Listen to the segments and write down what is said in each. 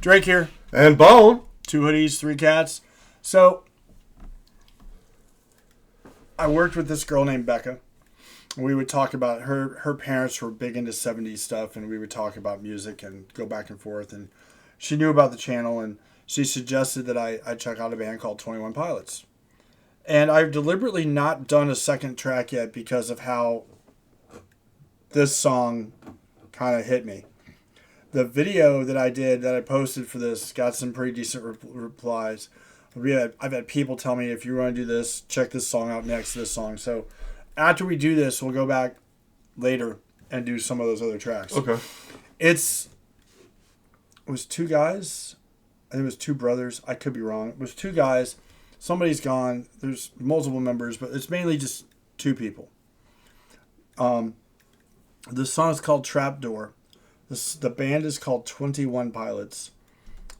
Drake here. And Bone. 2 hoodies, 3 cats. So, I worked with this girl named Becca. We would talk about her parents were big into 70s stuff, and we would talk about music and go back and forth. And she knew about the channel, and she suggested that I check out a band called 21 Pilots. And I've deliberately not done a second track yet because of how this song kind of hit me. The video that I did, that I posted for this, got some pretty decent replies. I've had people tell me, if you want to do this, check this song out next to this song. So after we do this, we'll go back later and do some of those other tracks. Okay. It was 2 guys. I think it was 2 brothers. I could be wrong. It was 2 guys. Somebody's gone. There's multiple members, but it's mainly just 2 people. The song is called Trapdoor. The band is called 21 Pilots.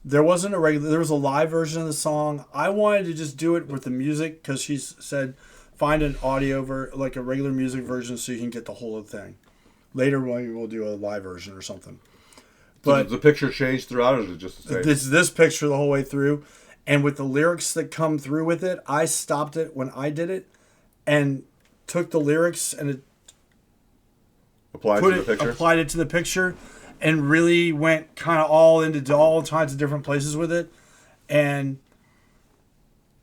There was a live version of the song. I wanted to just do it with the music because she said find an audio like a regular music version so you can get the whole thing. Later we'll do a live version or something. But the picture changed throughout, or is it just the same? This picture the whole way through, and with the lyrics that come through with it, I stopped it when I did it, and took the lyrics and applied it to the picture, and really went kind of all into all kinds of different places with it, and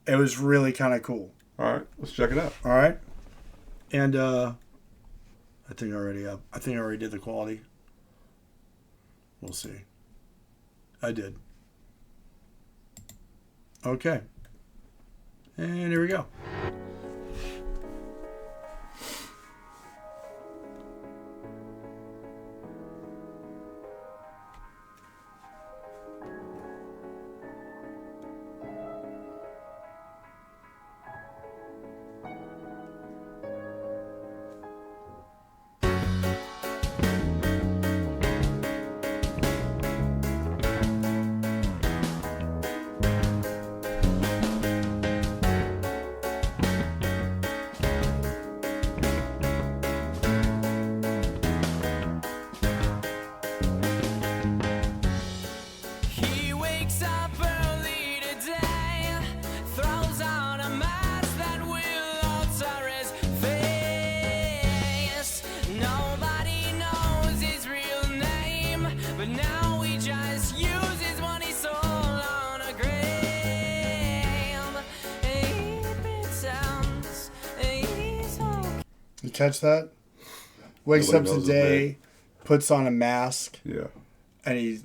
it was really kind of cool. All right, let's check it out. All right, and I think I already did the quality. We'll see. I did. Okay, and here we go. You catch that? Wakes up today, puts on a mask. Yeah. And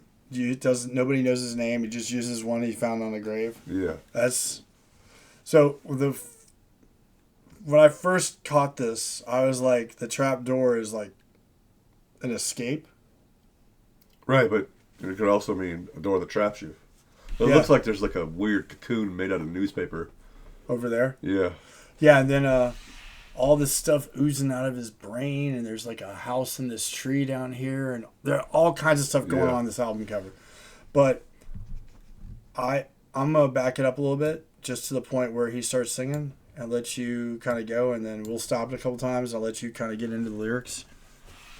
nobody knows his name. He just uses one he found on a grave. Yeah. So when I first caught this, I was like, the trap door is like an escape. Right, but it could also mean a door that traps you. It looks like there's like a weird cocoon made out of newspaper. Over there? Yeah. Yeah, and then all this stuff oozing out of his brain, and there's like a house in this tree down here, and there are all kinds of stuff going on in this album cover. But I'm going to back it up a little bit, just to the point where he starts singing, and let you kind of go, and then we'll stop it a couple times. I'll let you kind of get into the lyrics.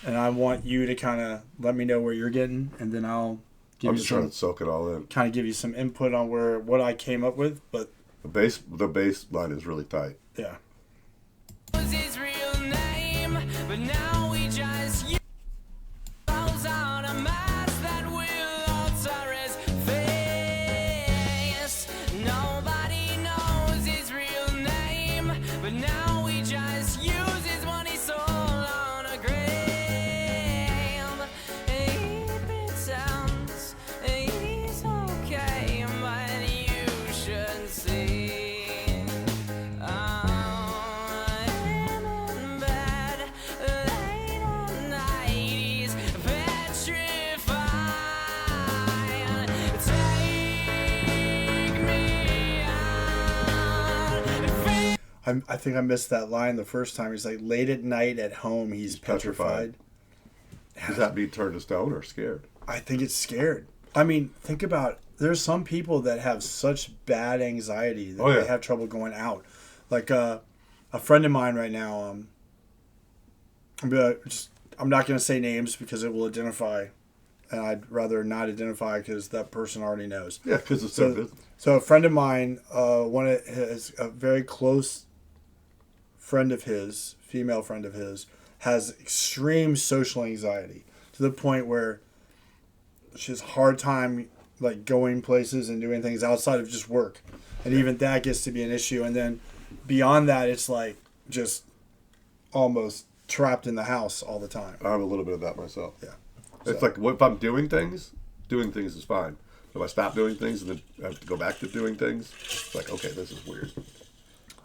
And I want you to kind of let me know where you're getting, and then I'm just trying to soak it all in. Kind of give you some input on what I came up with, but the bass line is really tight. Yeah. His real name, but now we just use on a mask that will alter his face. Nobody knows his real name, but now we just use his money sold on a grave. It sounds he's okay, but you should see. I think I missed that line the first time. He's like, late at night at home, he's petrified. Does that mean turned to stone or scared? I think it's scared. I mean, think about, there's some people that have such bad anxiety that they have trouble going out. Like a friend of mine right now, I'm not going to say names because it will identify and I'd rather not identify because that person already knows. Yeah, because it's their So, business. so a friend of mine, one of his, a very close friend of his, female friend of his, has extreme social anxiety to the point where she has a hard time like going places and doing things outside of just work, and even that gets to be an issue. And then beyond that, it's like just almost trapped in the house all the time. I have a little bit of that myself. Yeah. It's So- like if I'm doing things is fine. If I stop doing things and then I have to go back to doing things, it's like, okay, this is weird.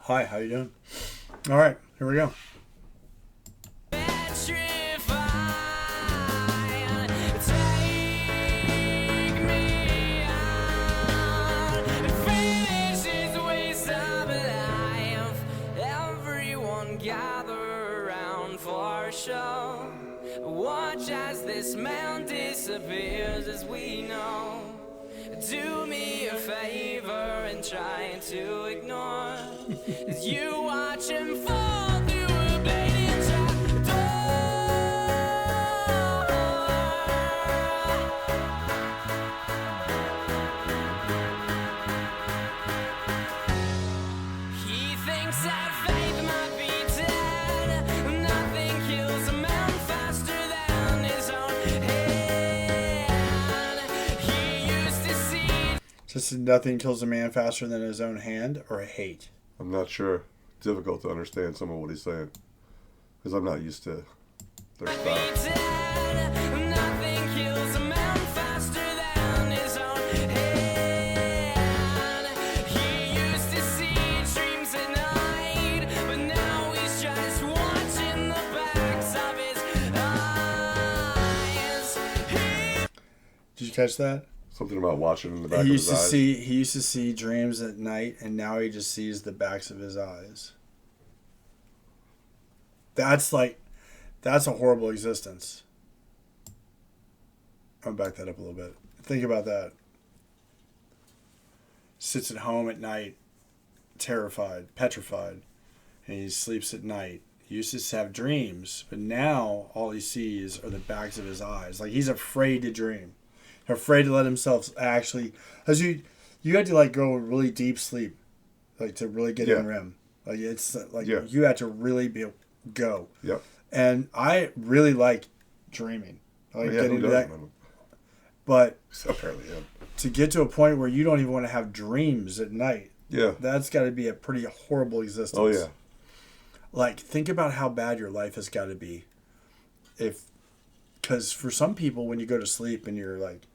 Hi, how you doing? All right, here we go. Watch as this man disappears as we know. Do me a favor and try to ignore as you watch him fall through a blazing He thinks that faith might be dead. Nothing kills a man faster than his own hand. He used to see. Just nothing kills a man faster than his own hand or hate. I'm not sure. Difficult to understand some of what he's saying because I'm not used to their style. Nothing kills a man faster than his own hand. He used to see dreams at night, but now he's just watching the backs of his eyes. Did you catch that? Something about watching in the back He of used his to eyes. he used to see dreams at night, and now he just sees the backs of his eyes. That's a horrible existence. I'll back that up a little bit. Think about that. Sits at home at night, terrified, petrified, and he sleeps at night. He used to have dreams, but now all he sees are the backs of his eyes. Like he's afraid to dream, afraid to let himself actually. As you had to like go really deep sleep, like to really get in Yeah. REM. Like it's like Yeah. you had to really go. Yep. And I really like dreaming. I like Yeah, getting who to that. doesn't? But Apparently, yeah. to get to a point where you don't even want to have dreams at night, Yeah. that's got to be a pretty horrible existence. Oh, yeah. Like, think about how bad your life has got to be. Because for some people, when you go to sleep and you're like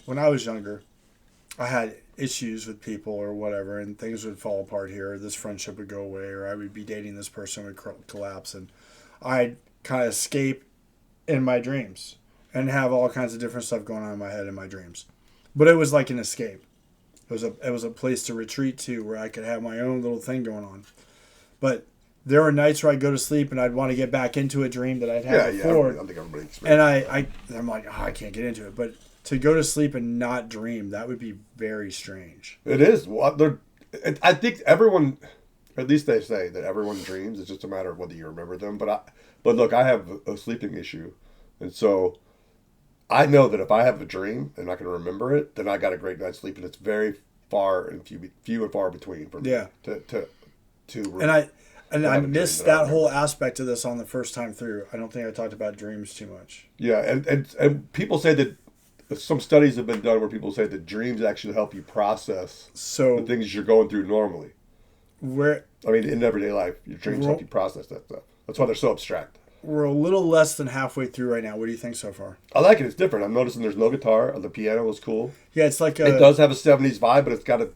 when I was younger, I had issues with people or whatever, and things would fall apart here, or this friendship would go away, or I would be dating this person would collapse, and I'd kind of escape in my dreams and have all kinds of different stuff going on in my head in my dreams. But it was like an escape. It was a place to retreat to where I could have my own little thing going on. But there were nights where I'd go to sleep and I'd want to get back into a dream that I'd had Yeah, before. I think everybody experiences And I'm like, oh, I can't get into it. But to go to sleep and not dream, that would be very strange. It is. Well, I think everyone, or at least they say that everyone dreams. It's just a matter of whether you remember them. But look, I have a sleeping issue, and so I know that if I have a dream and I can remember it, then I got a great night's sleep, and it's very far and few and far between for me. Yeah. And I have a dream missed that I that remember. whole aspect of this on the first time through. I don't think I talked about dreams too much. Yeah, and people say that some studies have been done where people say that dreams actually help you process the So things you're going through normally. we're I mean, in everyday life, your dreams help you process that stuff. That's why they're so abstract. we're a little less than halfway through right now. What do you think so far? I like it. It's different. I'm noticing there's no guitar. The piano is cool. Yeah, it's like It does have a 70s vibe, but it's got a...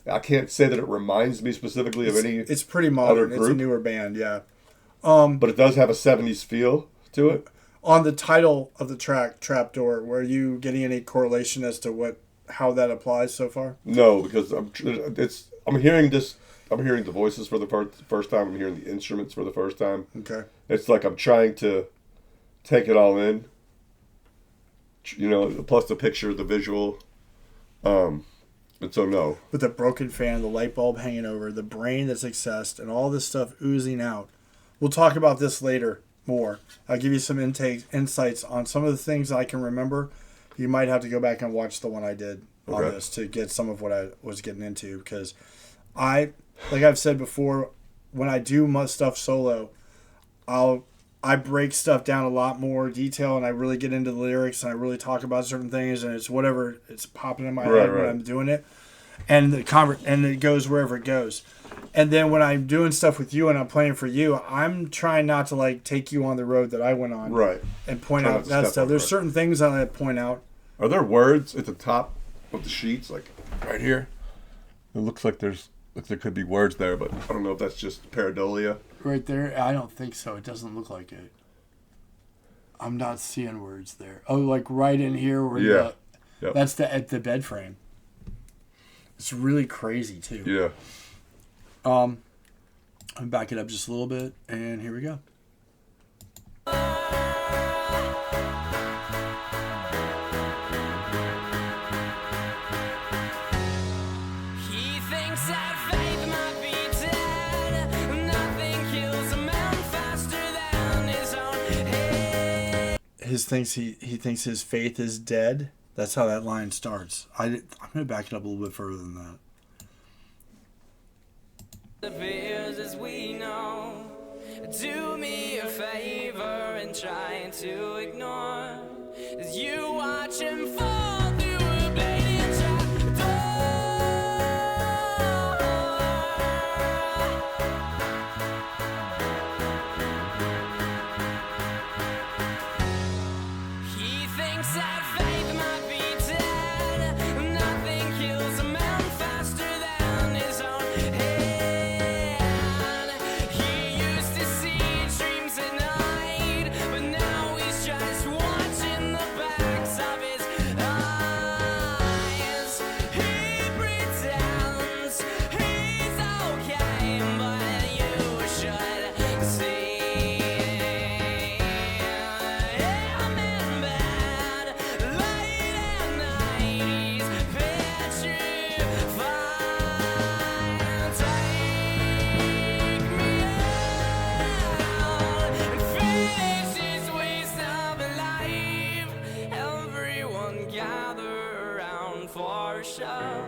I can't say that it reminds me specifically of any... It's pretty modern. It's a group? newer band, yeah. But it does have a 70s feel to it. On the title of the track, Trapdoor, were you getting any correlation as to how that applies so far? No, because I'm hearing this... I'm hearing the voices for the first time. I'm hearing the instruments for the first time. Okay. It's like I'm trying to take it all in. You know, plus the picture, the visual. And so, no. With the broken fan, the light bulb hanging over, the brain that's accessed, and all this stuff oozing out. We'll talk about this later more. I'll give you some insights on some of the things I can remember. You might have to go back and watch the one I did on Okay. this to get some of what I was getting into, because like I've said before, when I do my stuff solo, I break stuff down a lot more detail, and I really get into the lyrics, and I really talk about certain things, and it's whatever it's popping in my head when I'm doing it, and and it goes wherever it goes. And then when I'm doing stuff with you and I'm playing for you, I'm trying not to like take you on the road that I went on, Right. and point Try not out to that step stuff. on There's it. certain things that I point out. Are there words at the top of the sheets, like right here? It looks like there could be words there, but I don't know if that's just pareidolia. Right there, I don't think so. It doesn't look like it. I'm not seeing words there. Oh, like right in here where Yeah. Yep. that's at the bed frame. It's really crazy too. Yeah. I'm back it up just a little bit, and here we go. He thinks that faith might be dead. Nothing kills a man faster than his own head. He thinks his faith is dead. That's how that line starts. I'm gonna back it up a little bit further than that. Appears as we know. Do me a favor and try to ignore as you watch him fall through a bladed He thinks that faith might be dead. Nothing kills a man faster than his own head. He used to see dreams at night, but now he's just watching the backs of his eyes. He pretends he's okay, but you should see. I'm in bed late at night. He's petrified. Take me out and finish this waste of a life. Everyone gather around for a show.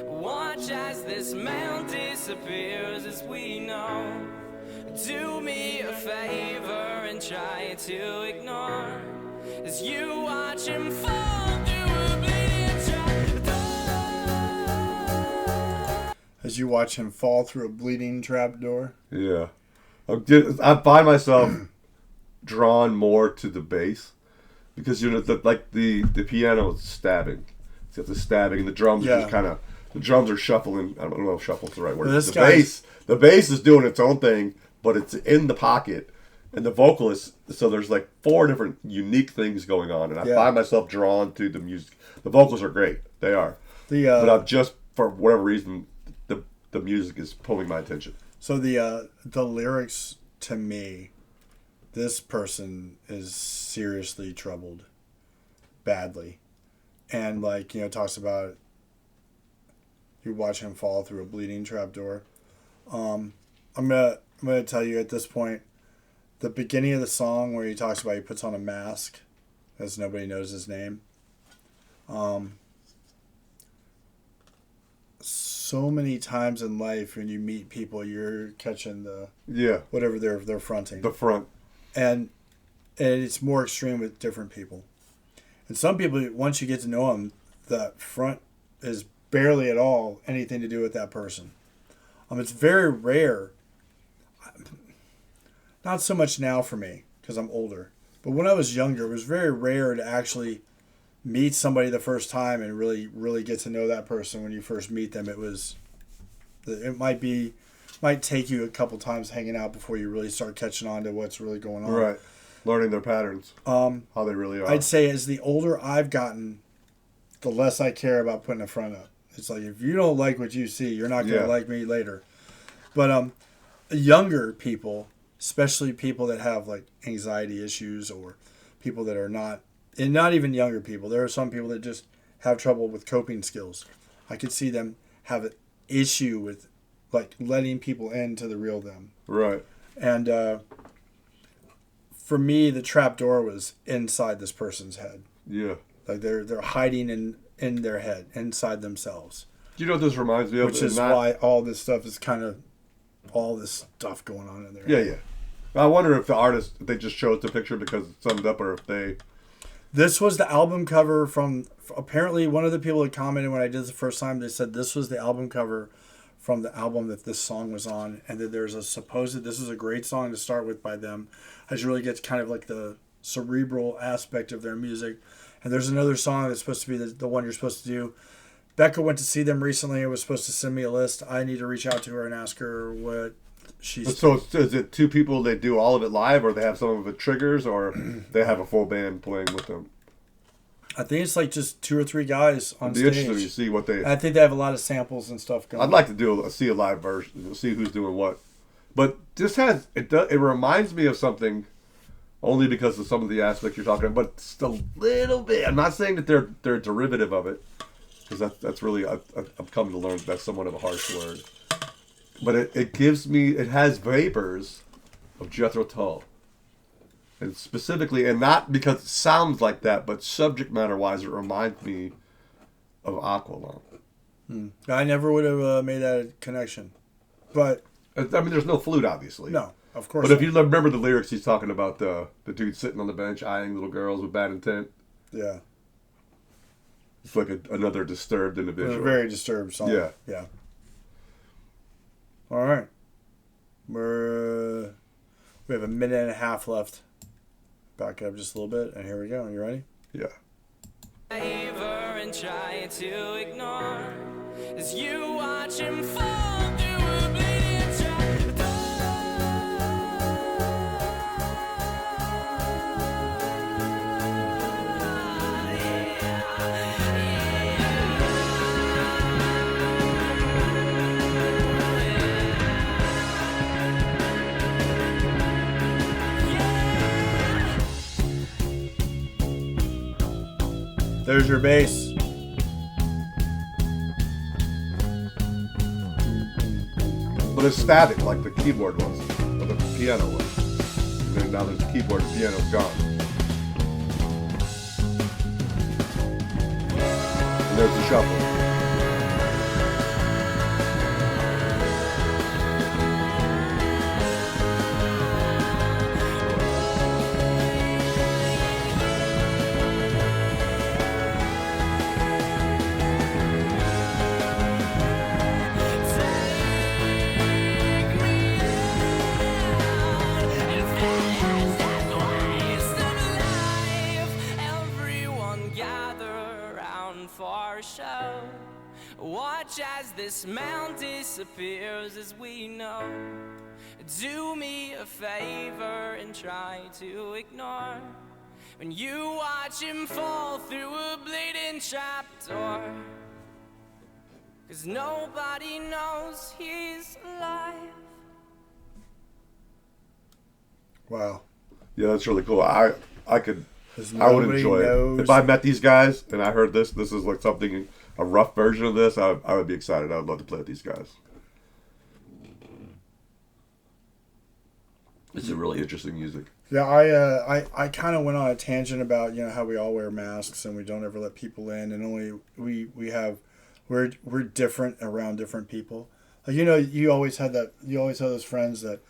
Watch as this man disappears as we know. Do me a favor and try to ignore as you watch him fall through a bleeding trapdoor. As you watch him fall through a bleeding trapdoor. Yeah. I find myself drawn more to the bass because the piano is stabbing. It's got the stabbing, and the drums are just kind of shuffling. I don't know if shuffle's the right word. Well, The bass is doing its own thing, but it's in the pocket, and the vocalist. So there's like 4 different unique things going on, and I find myself drawn to the music. The vocals are great, they are, but I'm just, for whatever reason, the music is pulling my attention. So the lyrics, to me, this person is seriously troubled, badly, and talks about you watch him fall through a bleeding trapdoor. I'm gonna tell you at this point, the beginning of the song where he talks about he puts on a mask, as nobody knows his name. So many times in life when you meet people, you're catching whatever they're fronting. The front. And it's more extreme with different people. And some people, once you get to know them, the front is barely at all anything to do with that person. It's very rare. Not so much now for me because I'm older, but when I was younger, it was very rare to actually meet somebody the first time and really get to know that person. When you first meet them, it might take you a couple times hanging out before you really start catching on to what's really going on. Right. Learning their patterns. How they really are. I'd say as the older I've gotten, the less I care about putting a front up. It's like, if you don't like what you see, you're not going to like me later. But younger people, especially people that have like anxiety issues, or people that are not, and not even younger people. There are some people that just have trouble with coping skills. I could see them have an issue with like letting people into the real them. Right. And for me, the trap door was inside this person's head. Yeah. Like they're hiding in their head, inside themselves. Do you know what this reminds me of? Which is why all this stuff is kind of all this stuff going on in there. Yeah, yeah. I wonder if the artist, if they just chose the picture because it summed up, or if they... This was the album cover from... Apparently, one of the people that commented when I did it the first time, they said this was the album cover from the album that this song was on, and that there's a supposed... This is a great song to start with by them, as you really get kind of like the cerebral aspect of their music. And there's another song that's supposed to be the one you're supposed to do. Becca went to see them recently and was supposed to send me a list. I need to reach out to her and ask her what she's... So is it two people, they do all of it live, or they have some of it triggers, or they have a full band playing with them? I think it's like just 2 or 3 guys on It'd be stage. interesting to see what they... I think they have a lot of samples and stuff going. I'd like to see a live version, see who's doing what. But this has... It reminds me of something, only because of some of the aspects you're talking about, but just a little bit. I'm not saying that they're a derivative of it, because that's really... I've come to learn that's somewhat of a harsh word. But it gives me... It has vapors of Jethro Tull. And specifically, and not because it sounds like that, but subject matter-wise, it reminds me of Aqualung. I never would have made that connection. But... I mean, there's no flute, obviously. No, of course But not. if you remember the lyrics, he's talking about the dude sitting on the bench eyeing little girls with bad intent. Yeah. It's like another disturbed individual. A very disturbed song. Yeah. Yeah. All right. We have a minute and a half left. Back it up just a little bit, and here we go. You ready? Yeah. Favor and try to ignore as you watch him fall through a bleeding trap There's your bass. But it's static, like the keyboard was, or the piano was. And then now there's the keyboard, the piano's gone. And there's the shuffle. Watch as this mound disappears as we know. Do me a favor and try to ignore when you watch him fall through a bleeding trapdoor. 'Cause nobody knows he's alive. Wow. Yeah, that's really cool. I would nobody enjoy knows. it. If I met these guys and I heard this is like something, a rough version of this, I would be excited. I would love to play with these guys. It's a really interesting music. Yeah, I kind of went on a tangent about how we all wear masks and we don't ever let people in, and only we're different around different people. Like you always had those friends that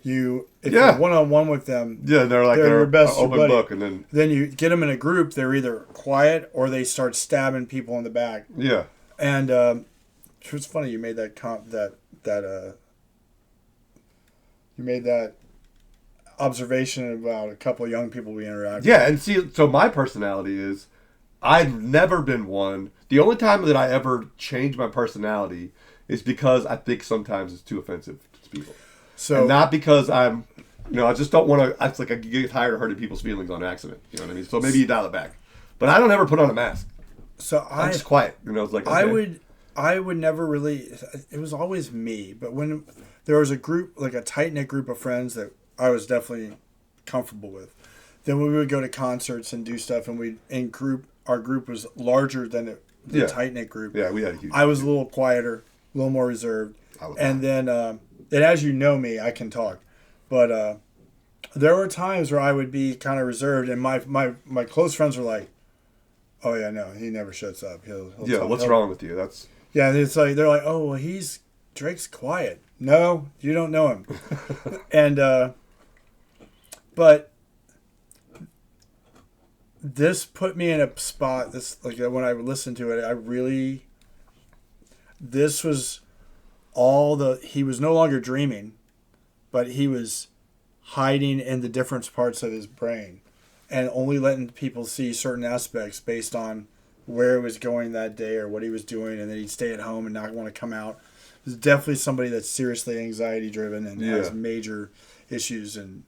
if you're one-on-one with them, Yeah, they're your best open buddy. book, and then you get them in a group, they're either quiet or they start stabbing people in the back. yeah. And it's funny you made that you made that observation about a couple of young people we interact Yeah, and see, so my personality is, I've never been one. The only time that I ever change my personality is because I think sometimes it's too offensive to people. So And not because I just don't want to. It's like I get tired of hurting people's feelings on accident. You know what I mean? So maybe you dial it back. But I don't ever put on a mask. So I'm just quiet. It's like okay. I would never really. It was always me. But when there was a group, like a tight knit group of friends that I was definitely comfortable with, then we would go to concerts and do stuff, and our group was larger than the tight knit group. Yeah, we had a huge. I was a little quieter, a little more reserved, and then as you know me, I can talk, but there were times where I would be kind of reserved, and my close friends were like, "Oh yeah, no, he never shuts up. He'll Yeah, talk- what's he'll-" wrong with you? That's Yeah, it's like they're like, "Oh, well, Drake's quiet." No, you don't know him. And but this put me in a spot. This like when I listened to it, I really. This was all the he was no longer dreaming, but he was hiding in the different parts of his brain, and only letting people see certain aspects based on where it was going that day or what he was doing, and then he'd stay at home and not want to come out. He's definitely somebody that's seriously anxiety driven and has Yeah. major issues, and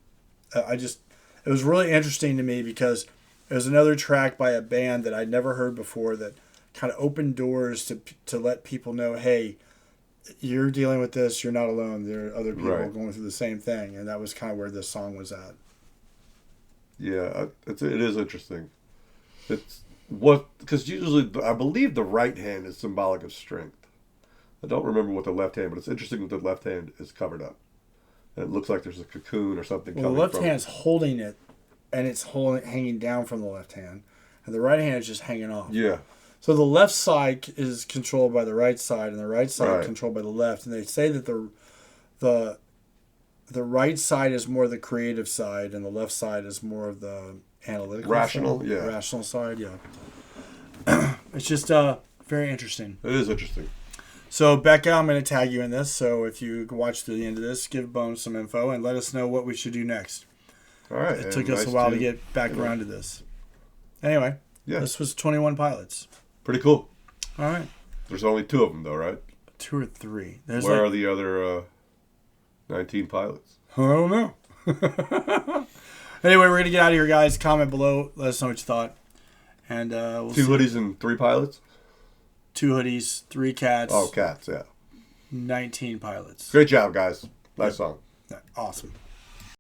it was really interesting to me because it was another track by a band that I'd never heard before that kind of opened doors to let people know, hey, you're dealing with this, you're not alone. There are other people Right. going through the same thing, and that was kind of where this song was at. Yeah, it is interesting. It's what because usually I believe the right hand is symbolic of strength. I don't remember what the left hand, but it's interesting that the left hand is covered up, and it looks like there's a cocoon or something Well, the coming left from hand's holding it, and it's hanging down from the left hand, and the right hand is just hanging off. Yeah, So the left side is controlled by the right side, and the right side Right. controlled by the left. And they say that the right side is more the creative side, and the left side is more of the analytical, Rational, side. yeah. Rational side, yeah. It's just very interesting. it is interesting. So Becca, I'm going to tag you in this. So if you watch to the end of this, give Bone some info and let us know what we should do next. All right, It and took us nice a while to get back around to this. Anyway, Yeah, this was 21 Pilots. pretty cool. All right. There's only 2 of them though, right? 2 or 3. There's Where like, are the other 19 pilots? I don't know. Anyway, we're going to get out of here, guys. Comment below. Let us know what you thought. And we'll 2 see. hoodies and 3 pilots. 2 hoodies, 3 cats, Oh, cats! Yeah, 19 pilots. great job, guys. Nice song. Awesome.